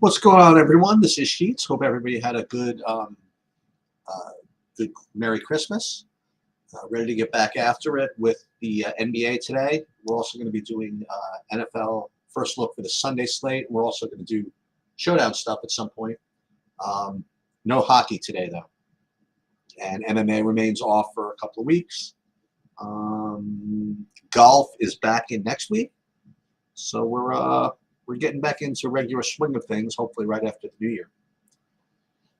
What's going on, everyone? This is Sheets. Hope everybody had a uh, good Merry Christmas. Ready to get back after it with the NBA today. We're also going to be doing NFL first look for the Sunday slate. We're also going to do showdown stuff at some point. No hockey today, though, and MMA remains off for a couple of weeks. Golf is back in next week, so we're getting back into regular swing of things, hopefully right after the new year.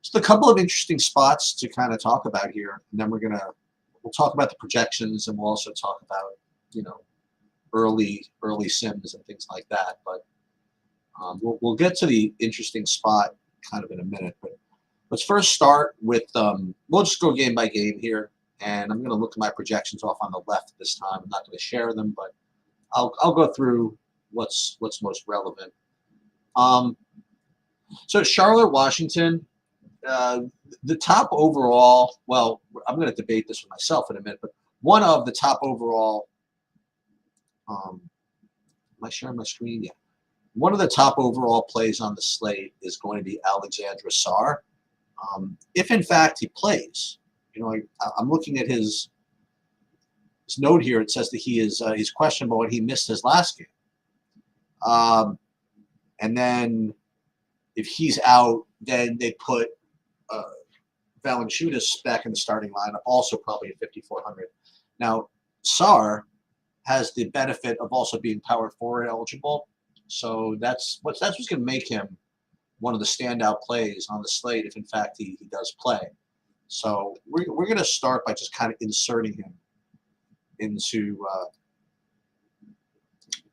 Just a couple of interesting spots to kind of talk about here, and then we'll talk about the projections, and we'll also talk about early sims and things like that. But we'll get to the interesting spot kind of in a minute. But let's first start with we'll just go game by game here, and I'm going to look at my projections off on the left this time. I'm not going to share them, but I'll go through what's most relevant. So Charlotte, Washington, the top overall. Well, I'm going to debate this with myself in a minute, but one of the top overall. Am I sharing my screen? Yeah. One of the top overall plays on the slate is going to be Alexandra Sarr. If in fact he plays, I'm looking at his note here. It says that he's questionable and he missed his last game. And then if he's out, then they put Valanciunas back in the starting lineup, also probably at 5,400. Now, Sarr has the benefit of also being power forward eligible, so that's what's going to make him one of the standout plays on the slate if in fact he does play. So we're going to start by just kind of inserting him into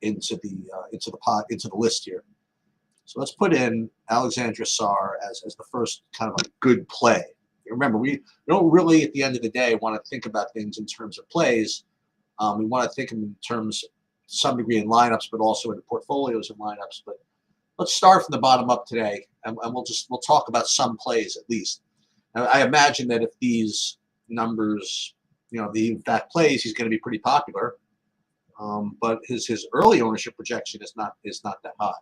the list here. So let's put in Alexandra Sarr as the first kind of a good play. Remember, we don't really at the end of the day want to think about things in terms of plays. We want to think in terms to some degree in lineups, but also in portfolios and lineups. But let's start from the bottom up today, and we'll talk about some plays at least. Now, I imagine that if these numbers, the that plays, he's going to be pretty popular. But his early ownership projection is not that high.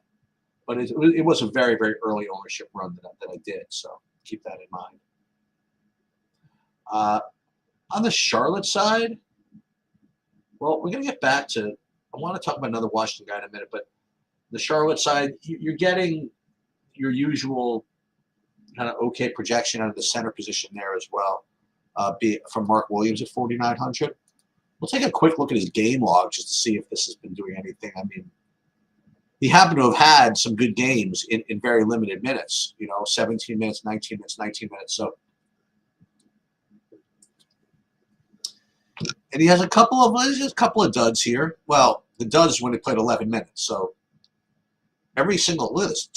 But it was a very, very early ownership run that I did, so keep that in mind. On the Charlotte side, well, we're going to get back to – I want to talk about another Washington guy in a minute, but the Charlotte side, you're getting your usual kind of okay projection out of the center position there as well, be it from Mark Williams at 4,900. We'll take a quick look at his game log just to see if this has been doing anything. I mean, he happened to have had some good games in very limited minutes, 17 minutes, 19 minutes, 19 minutes. So, and he has a couple of duds here. Well, the duds when he played 11 minutes. So every single look is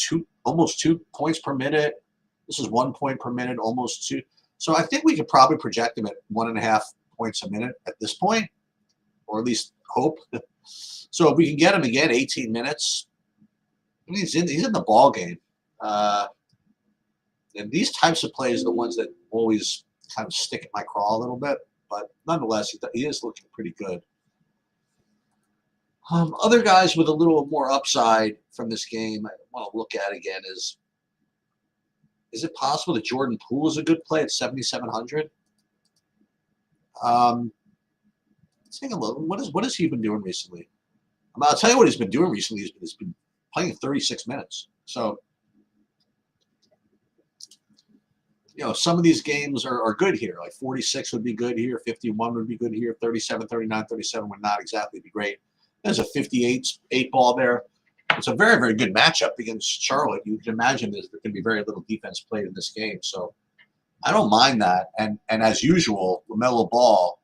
almost 2 points per minute. This is 1 point per minute, almost 2. So I think we could probably project him at 1.5 points a minute at this point, or at least hope. So if we can get him again, 18 minutes, I mean, he's in the ball game. And these types of plays are the ones that always kind of stick at my craw a little bit. But nonetheless, he is looking pretty good. Other guys with a little more upside from this game I want to look at again is it possible that Jordan Poole is a good play at 7,700? Let's take a look. What has he been doing recently? I'll tell you what he's been doing recently. He's been playing 36 minutes. So, some of these games are good here. Like 46 would be good here. 51 would be good here. 37, 39, 37 would not exactly be great. There's a 58 ball there. It's a very, very good matchup against Charlotte. You can imagine there can be very little defense played in this game. So I don't mind that. And as usual, LaMelo Ball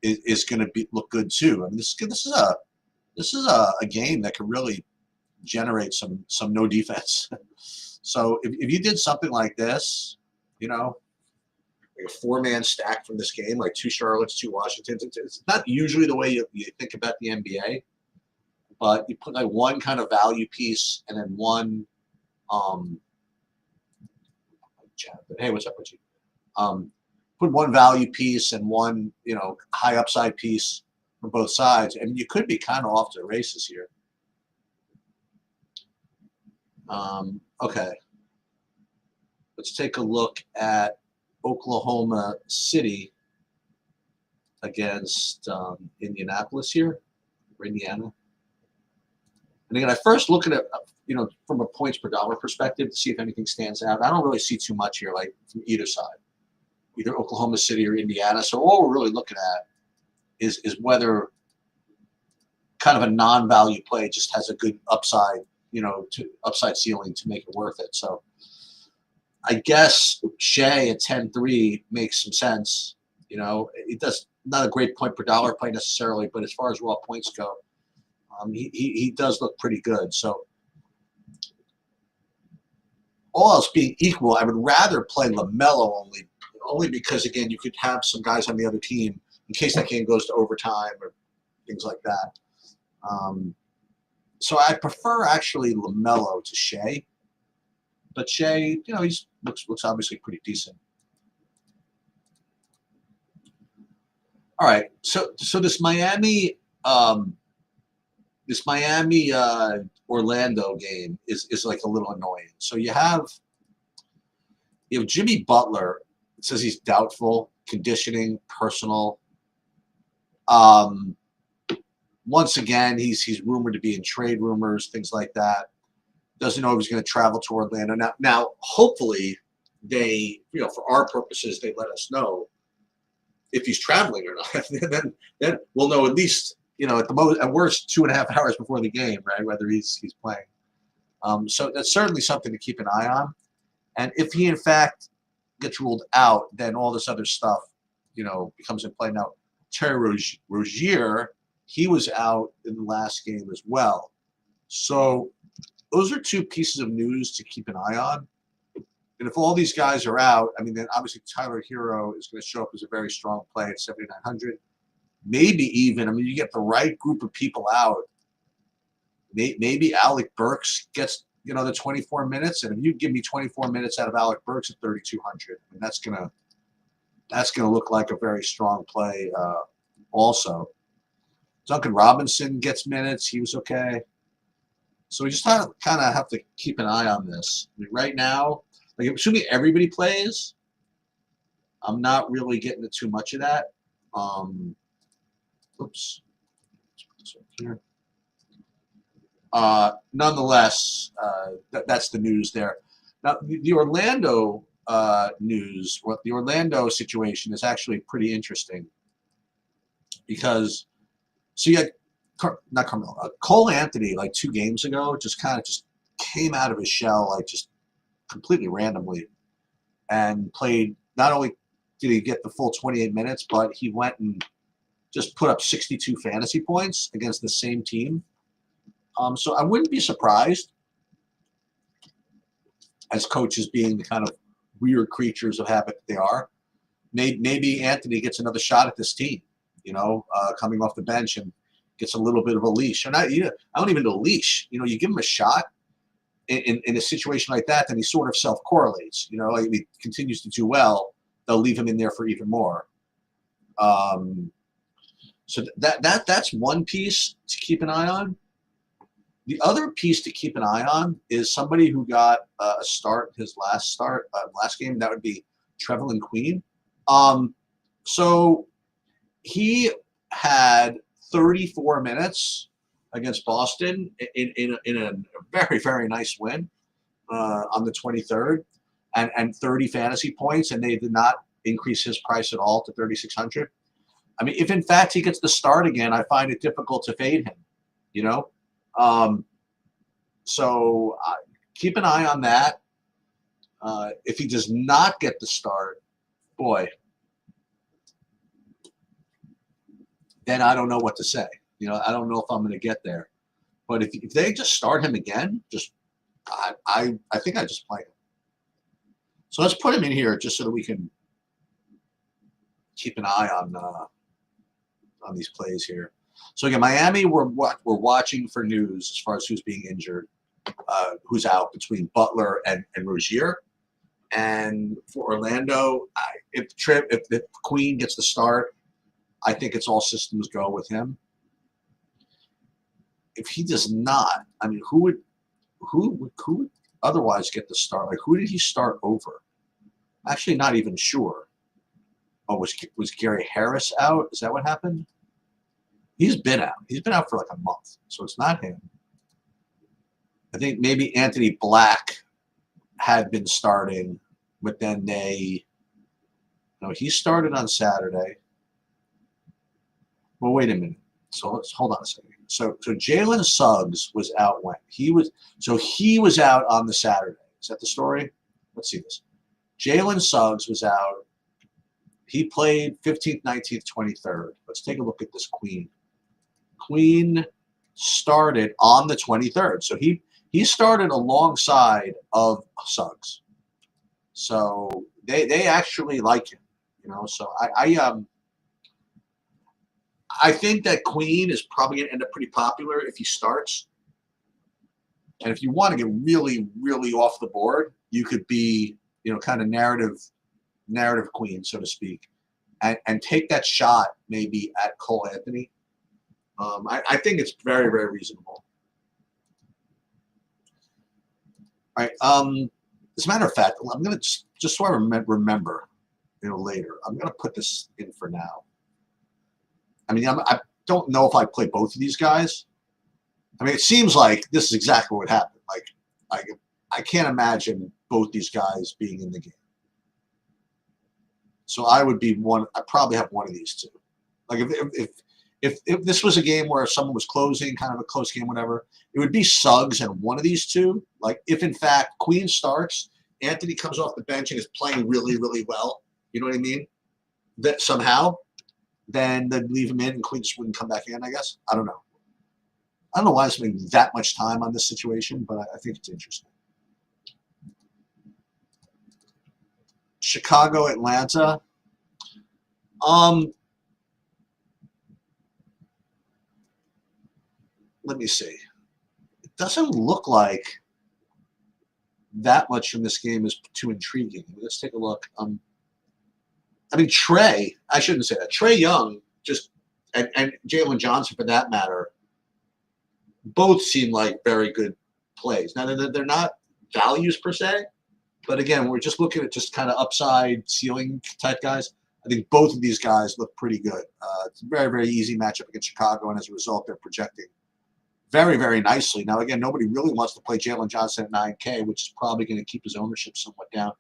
is going to look good too. I mean, this is a game that can really generate some no defense. So if you did something like this, like a 4-man stack from this game, like 2 Charlottes, 2 Washingtons, it's not usually the way you think about the NBA, but you put like one kind of value piece and then one hey, what's up, Richie? Put one value piece and one, high upside piece from both sides, and you could be kind of off to the races here. Okay, let's take a look at Oklahoma City against Indianapolis here, or Indiana. And again, I first look at it, from a points per dollar perspective to see if anything stands out. I don't really see too much here, like from either side, either Oklahoma City or Indiana. So all we're really looking at is whether kind of a non-value play just has a good upside, to upside ceiling to make it worth it. So I guess Shea at 10-3 makes some sense. It does not a great point per dollar play necessarily, but as far as raw points go, he does look pretty good. So all else being equal, I would rather play LaMelo only because, again, you could have some guys on the other team in case that game goes to overtime or things like that. So I prefer actually LaMelo to Shea, but Shea, he looks obviously pretty decent. All right, so this Miami Orlando game is like a little annoying. So you have Jimmy Butler. It says he's doubtful, conditioning, personal. Once again, he's rumored to be in trade rumors, things like that. Doesn't know if he's going to travel to Orlando. Now, hopefully, they, for our purposes, they let us know if he's traveling or not. then we'll know at least, at worst 2.5 hours before the game, right? Whether he's playing. So that's certainly something to keep an eye on. And if he in fact gets ruled out, then all this other stuff, becomes in play. Now, Terry Rozier, he was out in the last game as well. So those are two pieces of news to keep an eye on. And if all these guys are out, then obviously Tyler Hero is going to show up as a very strong play at 7,900. Maybe even, you get the right group of people out. Maybe Alec Burks gets, the 24 minutes. And if you give me 24 minutes out of Alec Burks at 3,200, that's gonna look like a very strong play. Also, Duncan Robinson gets minutes. He was okay. So we just kind of have to keep an eye on this. Right now, assuming everybody plays, I'm not really getting to too much of that. Oops. Here. Nonetheless, that's the news there. Now, the Orlando news, or the Orlando situation is actually pretty interesting because, so you had not Carmelo, Cole Anthony, like 2 games ago, just came out of his shell, just completely randomly, and played. Not only did he get the full 28 minutes, but he went and just put up 62 fantasy points against the same team. So I wouldn't be surprised, as coaches being the kind of weird creatures of habit they are, maybe Anthony gets another shot at this team, coming off the bench and gets a little bit of a leash. And I don't even know a leash. You give him a shot in a situation like that, then he sort of self-correlates. If he continues to do well, they'll leave him in there for even more. So that's one piece to keep an eye on. The other piece to keep an eye on is somebody who got a start, his last game. That would be Trevelyan Queen. So he had 34 minutes against Boston in a very, very nice win on the 23rd, and 30 fantasy points, and they did not increase his price at all to 3,600. If in fact he gets the start again, I find it difficult to fade him. So keep an eye on that. If he does not get the start, boy, then I don't know what to say. I don't know if I'm going to get there. But if they just start him again, I think I just play him. So let's put him in here just so that we can keep an eye on these plays here. So again, Miami, we're watching for news as far as who's being injured, who's out between Butler and Rozier. And for Orlando, if Queen gets the start, I think it's all systems go with him. If he does not, who who would otherwise get the start? Like, who did he start over? Actually, not even sure. Oh, was Gary Harris out? Is that what happened? He's been out. He's been out for like a month, so it's not him. I think maybe Anthony Black had been starting, but then no, he started on Saturday. Well, wait a minute. So let's hold on a second. So Jalen Suggs was out when he was out on the Saturday. Is that the story? Let's see this. Jalen Suggs was out. He played 15th, 19th, 23rd. Let's take a look at this Queen. Queen started on the 23rd. So he started alongside of Suggs. So they actually like him, you know. So I think that Queen is probably going to end up pretty popular if he starts. And if you want to get really, really off the board, you could be, you know, kind of narrative Queen, so to speak, and take that shot maybe at Cole Anthony. I think it's very, very reasonable. All right. As a matter of fact, I'm going to just so I remember, you know, later. I'm going to put this in for now. I mean, I don't know if I play both of these guys. I mean, it seems like this is exactly what happened. Like, I can't imagine both these guys being in the game. So I would be one. I probably have one of these two. Like if this was a game where someone was closing, kind of a close game, whatever, it would be Suggs and one of these two. Like if in fact Queen starts, Anthony comes off the bench and is playing really, really well. You know what I mean? That somehow, then they'd leave him in and Queen just wouldn't come back in. I guess I don't know. I don't know why I'm spending that much time on this situation, but I think it's interesting. Chicago, Atlanta. Let me see. It doesn't look like that much from this game is too intriguing. Let's take a look. I mean, I shouldn't say that. Trae Young and Jalen Johnson, for that matter, both seem like very good plays. Now, they're not values per se, but again, we're just looking at just kind of upside ceiling type guys. I think both of these guys look pretty good. It's a very, very easy matchup against Chicago, and as a result, they're projecting very, very nicely. Now, again, nobody really wants to play Jalen Johnson at 9K, which is probably going to keep his ownership somewhat down.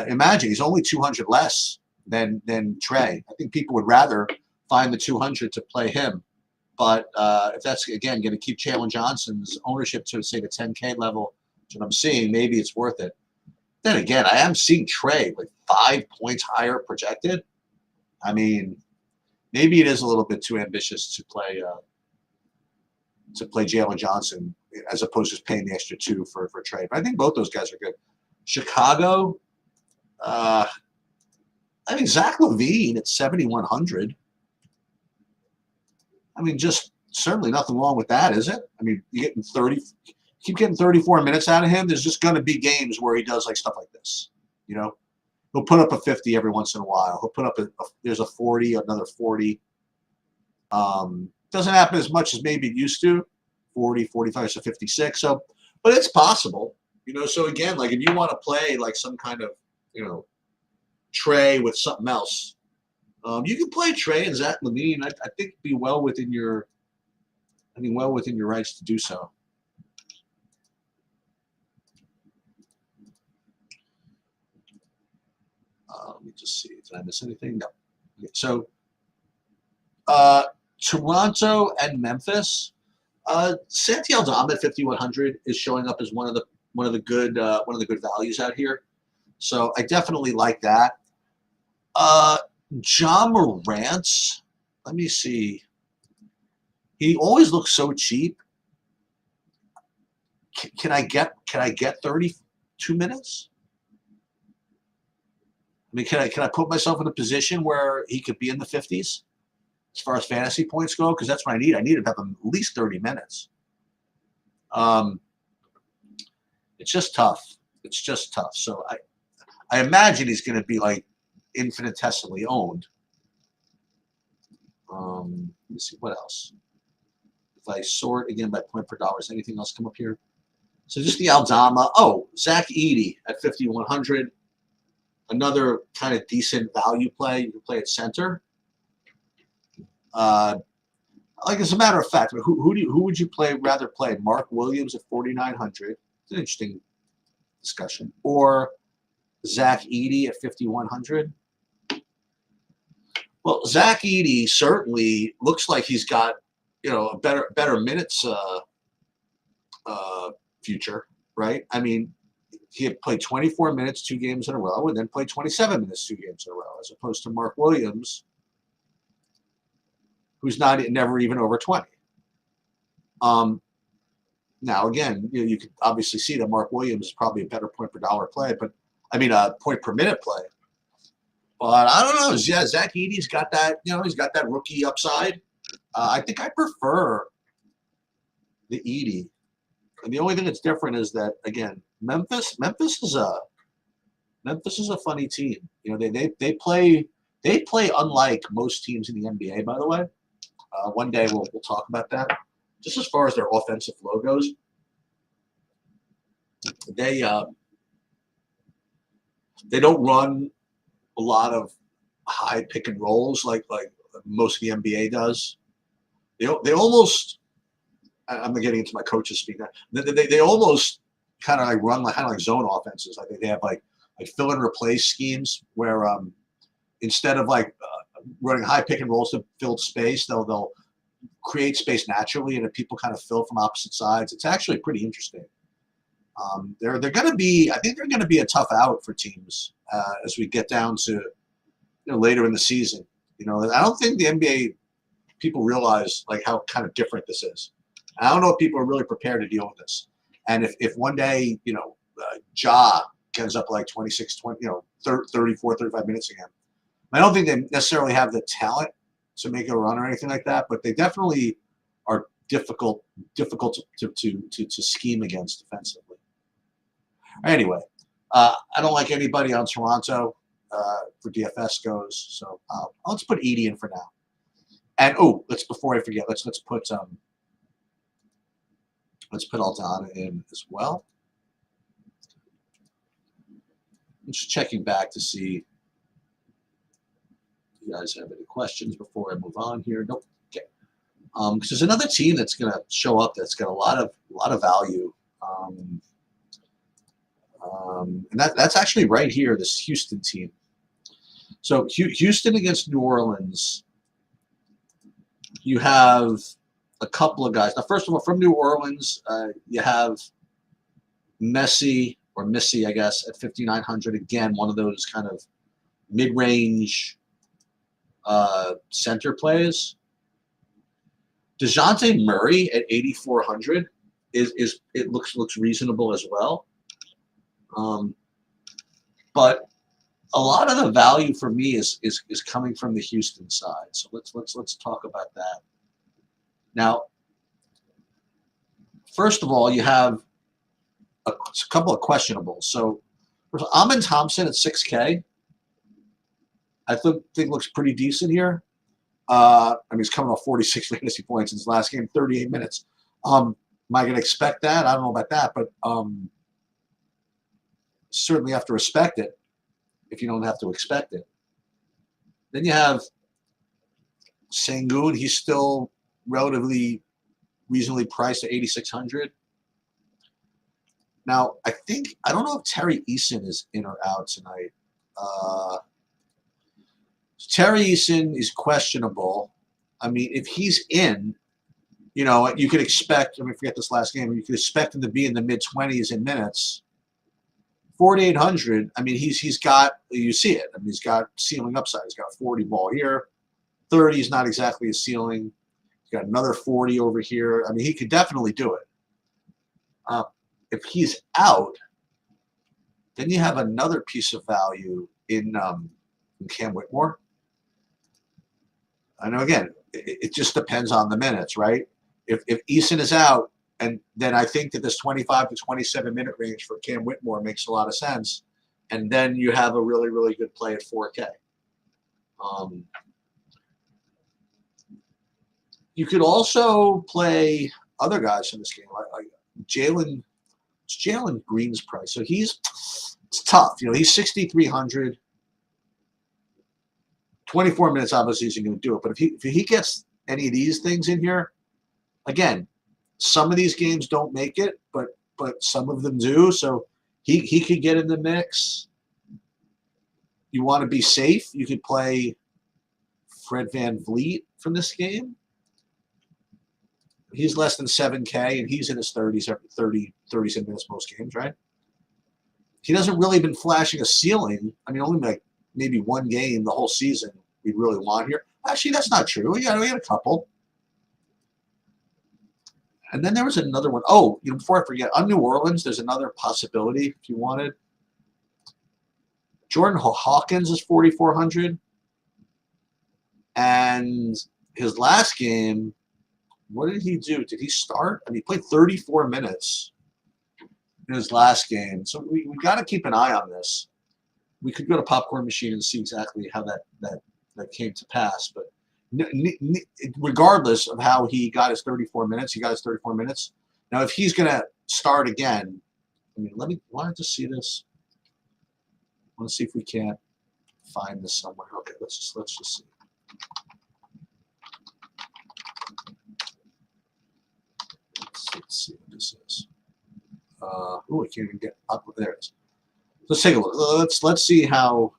Imagine he's only 200 less than Trae. I think people would rather find the 200 to play him. But if that's, again, going to keep Jalen Johnson's ownership to, say, the 10K level, which I'm seeing, maybe it's worth it. Then again, I am seeing Trae with 5 points higher projected. I mean, maybe it is a little bit too ambitious to play Jalen Johnson as opposed to just paying the extra 2 for Trae. But I think both those guys are good. Chicago, I think Zach LaVine at 7,100. I mean, just certainly nothing wrong with that, is it? I mean, you keep getting 34 minutes out of him. There's just going to be games where he does like stuff like this. You know, he'll put up a 50 every once in a while. He'll put up there's a 40, another 40. Doesn't happen as much as maybe it used to. 40, 45 to 56. So, but it's possible. You know, so again, like if you want to play like some kind of, you know, Trae with something else, you can play Trae and Zach LaVine. I think be well within your rights to do so. Let me just see. Did I miss anything? No. Okay, so Toronto and Memphis. Santi Aldama at 5,100 is showing up as one of the good values out here. So I definitely like that. John Morant. Let me see. He always looks so cheap. Can I get 32 minutes? I mean, can I put myself in a position where he could be in the 50s as far as fantasy points go? Because that's what I need. I need to have him at least 30 minutes. It's just tough. It's just tough. So I imagine he's going to be like infinitesimally owned. Let me see what else. If I sort again by point per dollar, does anything else come up here? So just the Aldama. Oh, Zach Edey at 5,100. Another kind of decent value play. You can play at center. Like as a matter of fact, who would you rather play? Mark Williams at 4,900. It's an interesting discussion. Or Zach Edey at 5,100. Well, Zach Edey certainly looks like he's got a better minutes future, right? I mean, he had played 24 minutes 2 games in a row, and then played 27 minutes 2 games in a row, as opposed to Mark Williams, who's never even over 20. Now again, you could obviously see that Mark Williams is probably a better point per dollar play, but I mean point per minute play. But I don't know. Yeah, Zach Edey's got that. He's got that rookie upside. I think I prefer the Edey. And the only thing that's different is that again, Memphis is a funny team. They play unlike most teams in the NBA. By the way, one day we'll talk about that. Just as far as their offensive flow goes, they don't run a lot of high pick and rolls like most of the NBA does. They almost. I'm getting into my coaches speak now. They almost kind of like run like zone offenses. I think they have like fill and replace schemes where instead of running high pick and rolls to fill space, they'll create space naturally, and if people kind of fill from opposite sides, it's actually pretty interesting. They're going to be. I think they're going to be a tough out for teams as we get down to later in the season. I don't think the NBA people realize how kind of different this is. I don't know if people are really prepared to deal with this. And if one day, Ja ends up like 26, 20, 34, 35 minutes again, I don't think they necessarily have the talent to make a run or anything like that, but they definitely are difficult to scheme against defensively. Anyway, I don't like anybody on Toronto for DFS goes, so let's put Edey in for now. And before I forget, let's put Aldana in as well. I'm just checking back to see if you guys have any questions before I move on here. Nope. Okay. Because there's another team that's going to show up that's got a lot of value. And that's actually right here, this Houston team. So Houston against New Orleans. You have a couple of guys. Now, first of all, from New Orleans, you have Missy, I guess, at 5,900. Again, one of those kind of mid-range center plays. DeJounte Murray at 8,400 it looks reasonable as well. But a lot of the value for me is coming from the Houston side. So let's talk about that. Now, first of all, you have a couple of questionables. So, Amin Thompson at 6K, I think looks pretty decent here. I mean, he's coming off 46 fantasy points in his last game, 38 minutes. Am I going to expect that? I don't know about that, but certainly have to respect it if you don't have to expect it. Then you have Sengun. He's still relatively reasonably priced at 8,600. Now, I don't know if Terry Eason is in or out tonight. Terry Eason is questionable. I mean, if he's in, you could expect, forget this last game, you could expect him to be in the mid-20s in minutes. 4,800, I mean, he's got, you see it. I mean, he's got ceiling upside. He's got a 40 ball here. 30 is not exactly a ceiling. He's got another 40 over here. I mean, he could definitely do it. If he's out, then you have another piece of value in Cam Whitmore. I know, again, it just depends on the minutes, right? If Eason is out, and then I think that this 25 to 27 minute range for Cam Whitmore makes a lot of sense. And then you have a really, really good play at 4K. You could also play other guys in this game, like It's Jalen Green's price. So it's tough. You know, he's 6,300. 24 minutes obviously isn't going to do it. But if he gets any of these things in here, again, some of these games don't make it, but some of them do. So he could get in the mix. You want to be safe, you could play Fred VanVleet from this game. He's less than 7K, and he's in his 30s, 30 minutes most games, right? He doesn't really been flashing a ceiling. I mean, only like maybe one game the whole season we really want here. Actually, that's not true. We had a couple. And then there was another one. Oh, you know, before I forget, on New Orleans, there's another possibility if you wanted. Jordan Hawkins is 4,400. And his last game, what did he do? Did he start? I mean, he played 34 minutes in his last game. So we got to keep an eye on this. We could go to Popcorn Machine and see exactly how that came to pass. But regardless of how he got his 34 minutes, he got his 34 minutes. Now, if he's going to start again, I mean, want to just see this? I want to see if we can't find this somewhere. Okay, let's just see. Let's see what this is. Oh, I can't even get up. There it is. Let's take a look. Let's see how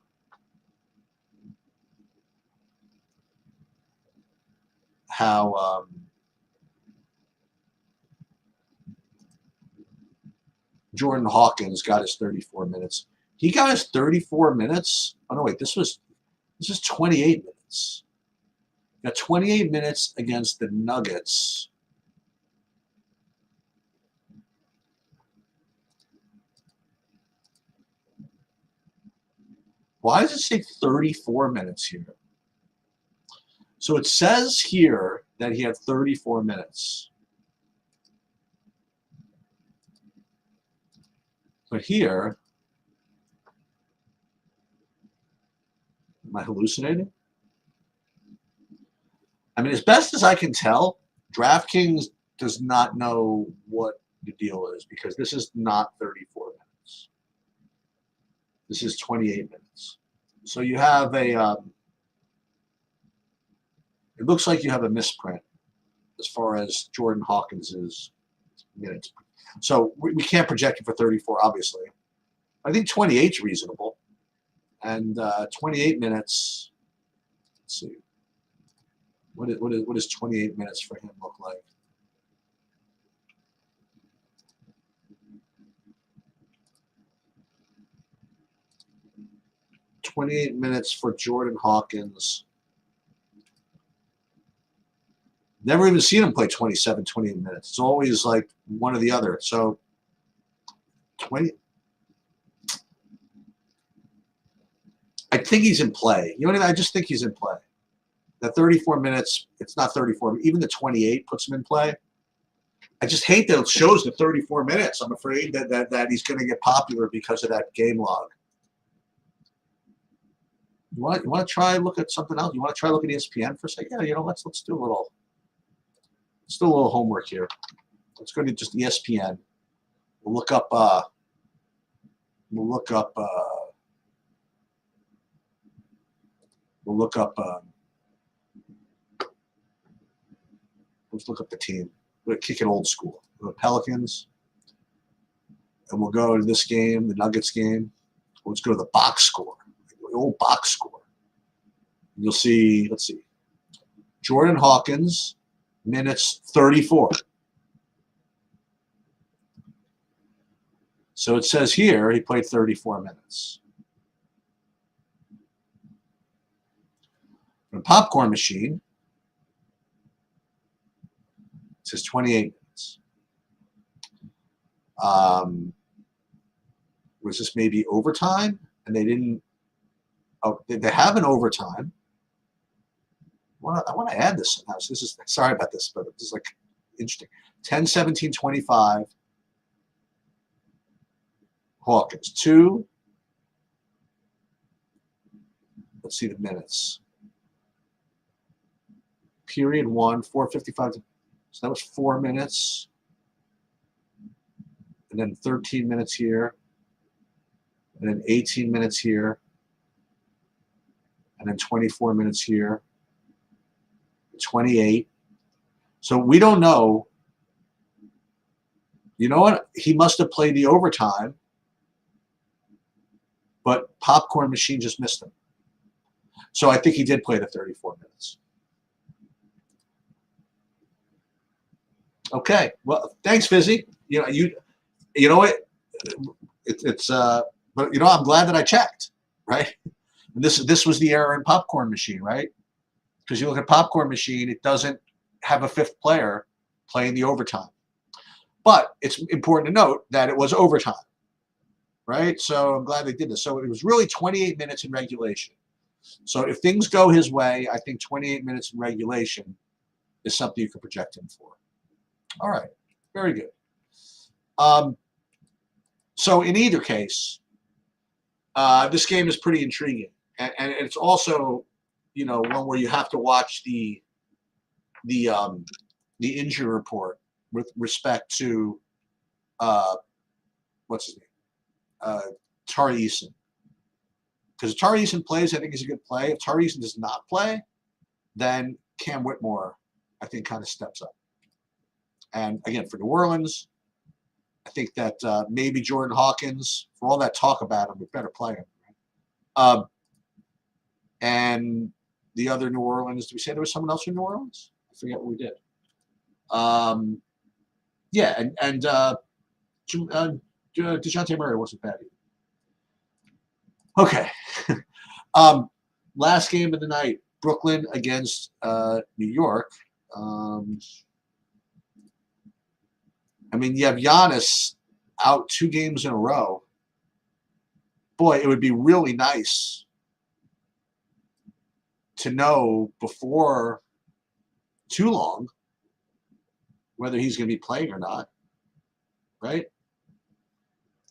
Jordan Hawkins got his 34 minutes. He got his 34 minutes. Oh no, wait, this is 28 minutes. Got 28 minutes against the Nuggets. Why does it say 34 minutes here? So it says here that he had 34 minutes. But here, am I hallucinating? I mean, as best as I can tell, DraftKings does not know what the deal is because this is not 34 minutes. This is 28 minutes. So you have a, it looks like you have a misprint as far as Jordan Hawkins' minutes. So we can't project it for 34, obviously. I think 28 is reasonable. And 28 minutes, let's see. What does 28 minutes for him look like? $28 minutes for Jordan Hawkins. Never even seen him play 27, 28 minutes. It's always like one or the other. So 20. I think he's in play. You know what I mean? I just think he's in play. The 34 minutes, it's not 34, but even the 28 puts him in play. I just hate that it shows the 34 minutes. I'm afraid that he's going to get popular because of that game log. You want to try look at something else? You want to try look at ESPN for a second? Yeah, you know, let's do a little homework here. Let's go to just ESPN. We'll look up let's look up the team. We'll kick it old school. The Pelicans. And we'll go to this game, the Nuggets game. Let's go to the box score. The old box score. You'll see, let's see. Jordan Hawkins, minutes 34. So it says here he played 34 minutes. The Popcorn Machine, it says 28 minutes. Was this maybe overtime? And they didn't. Oh, they have an overtime. I want to add this somehow. So this is, sorry about this, but this is like interesting. 10, 17, 25. Hawkins. 2. Let's see the minutes. Period 1, 4:55. So that was 4 minutes. and then 13 minutes here, and then 18 minutes here, and then 24 minutes here, 28. So we don't know. You know what? He must have played the overtime, but Popcorn Machine just missed him. So I think he did play the 34 minutes. Okay. Well, thanks, Fizzy. You know what? But I'm glad that I checked, right? And this was the error in Popcorn Machine, right? Because you look at Popcorn Machine, it doesn't have a fifth player playing the overtime. But it's important to note that it was overtime, right? So I'm glad they did this. So it was really 28 minutes in regulation. So if things go his way, I think 28 minutes in regulation is something you can project him for. All right, very good. So in either case, this game is pretty intriguing, and it's also, one where you have to watch the injury report with respect to what's his name, Tari Eason. Because if Tari Eason plays, I think he's a good play. If Tari Eason does not play, then Cam Whitmore, I think, kind of steps up. And again, for New Orleans, I think that maybe Jordan Hawkins, for all that talk about him, we better play him. And the other New Orleans, did we say there was someone else from New Orleans? I forget what we did. Yeah, and DeJounte Murray wasn't bad either. Okay. Last game of the night, Brooklyn against New York. You have Giannis out 2 games in a row. Boy, it would be really nice to know before too long whether he's going to be playing or not, right?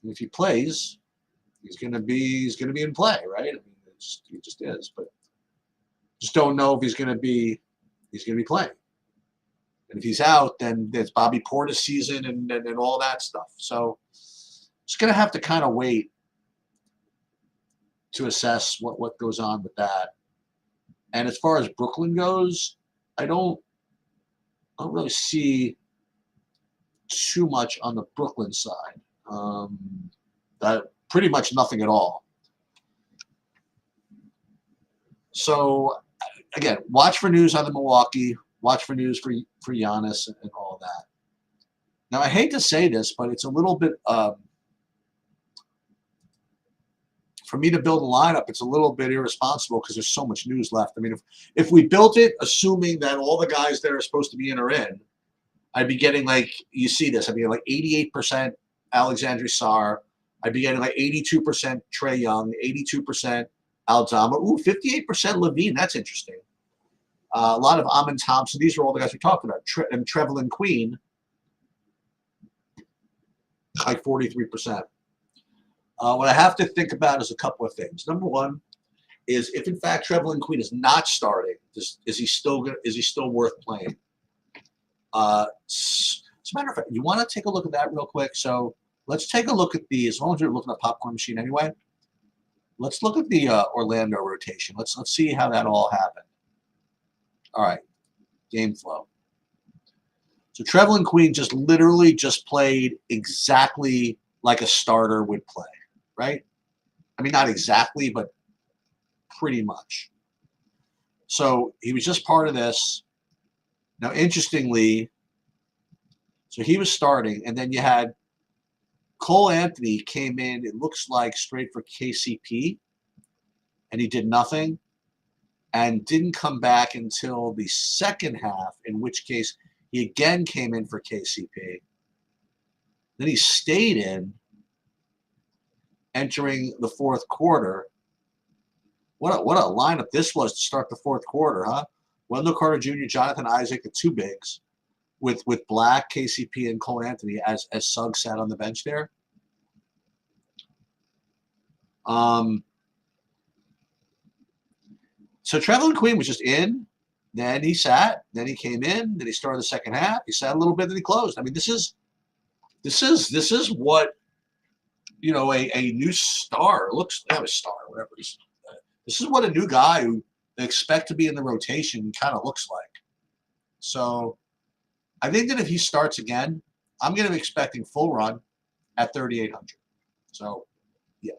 And if he plays, he's going to be in play, right? He just is, but just don't know if he's going to be playing. And if he's out, then there's Bobby Portis season and all that stuff. So just going to have to kind of wait to assess what goes on with that. And as far as Brooklyn goes, I don't really see too much on the Brooklyn side. Pretty much nothing at all. So again, watch for news on the Milwaukee. Watch for news for Giannis and all that. Now, I hate to say this, but it's a little bit for me to build a lineup. It's a little bit irresponsible because there's so much news left. If we built it assuming that all the guys that are supposed to be in are in, I'd be getting like, you see this, I'd be like 88% Alexandre Sarr. I'd be getting like 82% Trae Young, 82% Aldama. Ooh, 58% Levine. That's interesting. A lot of Amin Thompson. These are all the guys we talked about. And Trevelin Queen, like 43%. What I have to think about is a couple of things. Number one is if in fact Trevelin Queen is not starting, is he still worth playing? As a matter of fact, you want to take a look at that real quick. So let's take a look at as long as you're looking at Popcorn Machine anyway. Let's look at the Orlando rotation. Let's see how that all happened. All right, game flow. So Trevelin Queen literally played exactly like a starter would play, right? Not exactly, but pretty much. So he was just part of this. Now, interestingly, so he was starting, and then you had Cole Anthony came in, it looks like straight for KCP, and he did nothing and didn't come back until the second half, in which case he again came in for KCP. Then he stayed in, entering the fourth quarter. What a lineup this was to start the fourth quarter, huh? Wendell Carter Jr., Jonathan Isaac, the two bigs, with Black, KCP, and Cole Anthony as Suggs sat on the bench there. So Trevelin Queen was just in, then he sat, then he came in, then he started the second half, he sat a little bit, then he closed. This is This is what, you know, a new star looks. Not a star, whatever. This is what a new guy who they expect to be in the rotation kind of looks like. So I think that if he starts again, I'm going to be expecting full run at 3,800. So yeah,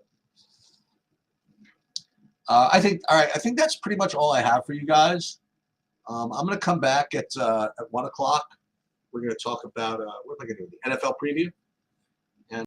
I think all right. I think that's pretty much all I have for you guys. I'm going to come back at 1 o'clock. We're going to talk about what am I going to do? The NFL preview.